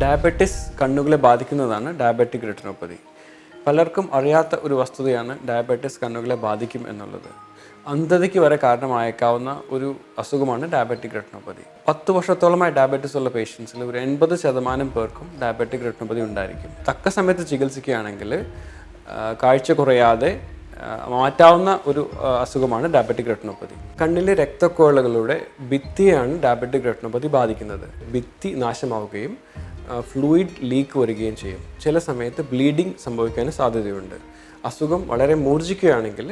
Diabetes കണ്ണുകളെ ബാധിക്കുന്നതാണ് diabetic retinopathy. പലർക്കും അറിയാത്ത ഒരു വസ്തുതയാണ് ഡയബറ്റിസ് കണ്ണുകളെ ബാധിക്കും എന്നുള്ളത്. അന്ധതയ്ക്ക് വരെ കാരണമായേക്കാവുന്ന ഒരു ഡയബറ്റിക് റെറ്റിനോപ്പതി. 10 വർഷത്തോളമായി ഡയബറ്റിസ് ഉള്ള പേഷ്യൻസിൽ ഒരു 80% പേർക്കും ഡയബറ്റിക് റെറ്റിനോപ്പതി ഉണ്ടായിരിക്കും. തക്ക സമയത്ത് ചികിത്സിക്കുകയാണെങ്കിൽ കാഴ്ച കുറയാതെ മാറ്റാവുന്ന ഒരു അസുഖമാണ് ഡയബറ്റിക് റെറ്റിനോപ്പതി. കണ്ണിലെ രക്തക്കുഴലുകളുടെ ഭിത്തിയാണ് ഡയബറ്റിക് റെറ്റിനോപ്പതി ബാധിക്കുന്നത്. ഭിത്തി നാശമാവുകയും ഫ്ലൂയിഡ് ലീക്ക് വരികയും ചെയ്യും. ചില സമയത്ത് ബ്ലീഡിംഗ് സംഭവിക്കാനും സാധ്യതയുണ്ട്. അസുഖം വളരെ മൂർജിക്കുകയാണെങ്കിൽ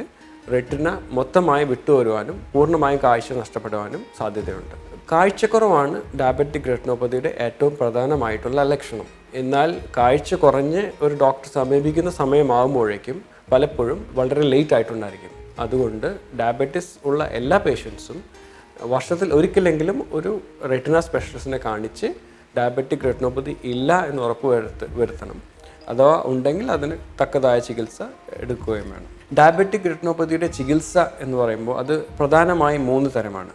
റെറ്റിന മൊത്തമായി വിട്ടുവരുവാനും പൂർണ്ണമായും കാഴ്ച നഷ്ടപ്പെടുവാനും സാധ്യതയുണ്ട്. കാഴ്ചക്കുറവാണ് ഡയബറ്റിക് റെറ്റിനോപ്പതിയുടെ ഏറ്റവും പ്രധാനമായിട്ടുള്ള ലക്ഷണം. എന്നാൽ കാഴ്ച കുറഞ്ഞ് ഒരു ഡോക്ടറെ സമീപിക്കുന്ന സമയമാകുമ്പോഴേക്കും പലപ്പോഴും വളരെ ലേറ്റ് ആയിട്ടുണ്ടായിരിക്കും. അതുകൊണ്ട് ഡയബറ്റിസ് ഉള്ള എല്ലാ പേഷ്യൻസും വർഷത്തിൽ ഒരിക്കലെങ്കിലും ഒരു റെറ്റിന സ്പെഷ്യലിസ്റ്റിനെ കാണിച്ച് ഡയബറ്റിക് റെറ്റിനോപ്പതി ഇല്ല എന്ന് ഉറപ്പ് വരുത്തണം. അഥവാ ഉണ്ടെങ്കിൽ അതിന് തക്കതായ ചികിത്സ എടുക്കുകയും വേണം. ഡയബറ്റിക് റെറ്റിനോപ്പതിയുടെ ചികിത്സ എന്ന് പറയുമ്പോൾ അത് പ്രധാനമായും 3 തരമാണ്.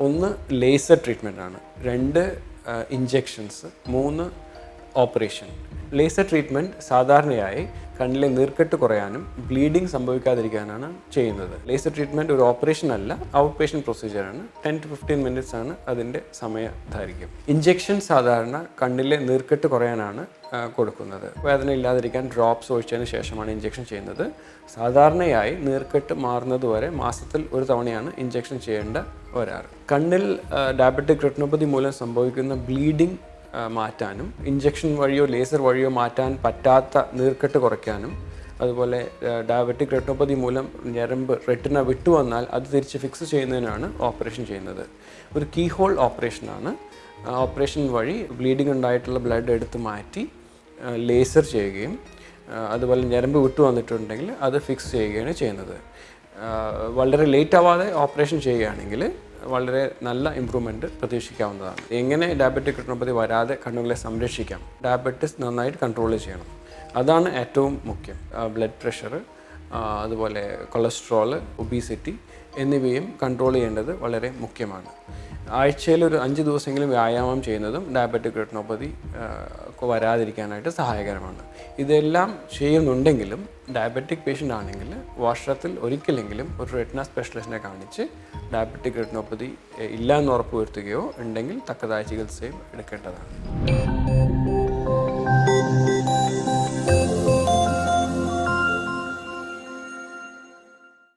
1 ലേസർ ട്രീറ്റ്മെൻ്റ് ആണ്, 2 ഇഞ്ചെക്ഷൻസ്, 3 ഓപ്പറേഷൻ. ലേസർ ട്രീറ്റ്മെൻറ്റ് സാധാരണയായി കണ്ണിലെ നീർക്കെട്ട് കുറയാനും ബ്ലീഡിംഗ് സംഭവിക്കാതിരിക്കാനാണ് ചെയ്യുന്നത്. ലേസർ ട്രീറ്റ്മെൻറ്റ് ഒരു ഓപ്പറേഷൻ അല്ല, ഔട്ട് പേഷ്യൻ്റ് പ്രൊസീജിയറാണ്. 10 to 15 minutes ആണ് അതിൻ്റെ സമയദൈർഘ്യം. ഇഞ്ചെക്ഷൻ സാധാരണ കണ്ണിലെ നീർക്കെട്ട് കുറയാനാണ് കൊടുക്കുന്നത്. വേദന ഇല്ലാതിരിക്കാൻ ഡ്രോപ്സ് ഒഴിച്ചതിന് ശേഷമാണ് ഇഞ്ചെക്ഷൻ ചെയ്യുന്നത്. സാധാരണയായി നീർക്കെട്ട് മാറുന്നത് വരെ മാസത്തിൽ 1 തവണയാണ് ഇഞ്ചെക്ഷൻ ചെയ്യേണ്ട വരാറ്. കണ്ണിൽ ഡയബറ്റിക് റെറ്റിനോപ്പതി മൂലം സംഭവിക്കുന്ന ബ്ലീഡിംഗ് മാറ്റാനും ഇഞ്ചെക്ഷൻ വഴിയോ ലേസർ വഴിയോ മാറ്റാൻ പറ്റാത്ത നീർക്കെട്ട് കുറയ്ക്കാനും, അതുപോലെ ഡയബറ്റിക് റെറ്റിനോപ്പതി മൂലം ഞരമ്പ് റെറ്റിന വിട്ടുവന്നാൽ അത് തിരിച്ച് ഫിക്സ് ചെയ്യുന്നതിനാണ് ഓപ്പറേഷൻ ചെയ്യുന്നത്. ഒരു കീ ഹോൾ ഓപ്പറേഷനാണ്. ഓപ്പറേഷൻ വഴി ബ്ലീഡിംഗ് ഉണ്ടായിട്ടുള്ള ബ്ലഡ് എടുത്ത് മാറ്റി ലേസർ ചെയ്യുകയും അതുപോലെ ഞരമ്പ് വിട്ടു വന്നിട്ടുണ്ടെങ്കിൽ അത് ഫിക്സ് ചെയ്യുകയാണ് ചെയ്യുന്നത്. വളരെ ലേറ്റ് ആവാതെ ഓപ്പറേഷൻ ചെയ്യുകയാണെങ്കിൽ വളരെ നല്ല ഇമ്പ്രൂവ്മെൻറ്റ് പ്രതീക്ഷിക്കാവുന്നതാണ്. എങ്ങനെ ഡയബറ്റിക് റെറ്റിനോപ്പതി വരാതെ കണ്ണുകളെ സംരക്ഷിക്കാം? ഡയബറ്റിസ് നന്നായിട്ട് കൺട്രോൾ ചെയ്യണം. അതാണ് ഏറ്റവും മുഖ്യം. ബ്ലഡ് പ്രഷർ, അതുപോലെ കൊളസ്ട്രോൾ, ഒബീസിറ്റി എന്നിവയും കൺട്രോൾ ചെയ്യേണ്ടത് വളരെ മുഖ്യമാണ്. ആഴ്ചയിൽ ഒരു 5 ദിവസമെങ്കിലും വ്യായാമം ചെയ്യുന്നതും ഡയബറ്റിക് റെറ്റിനോപ്പതി വരാതിരിക്കാനായിട്ട് സഹായകരമാണ്. ഇതെല്ലാം ചെയ്യുന്നുണ്ടെങ്കിലും ഡയബറ്റിക് പേഷ്യൻ്റ് ആണെങ്കിൽ വർഷത്തിൽ ഒരിക്കലെങ്കിലും ഒരു റെറ്റിന സ്പെഷ്യലിസ്റ്റിനെ കാണിച്ച് ഡയബറ്റിക് റെറ്റിനോപ്പതി ഇല്ല എന്ന് ഉറപ്പ് വരുത്തുകയോ ഉണ്ടെങ്കിൽ തക്കതായ ചികിത്സയും എടുക്കേണ്ടതാണ്.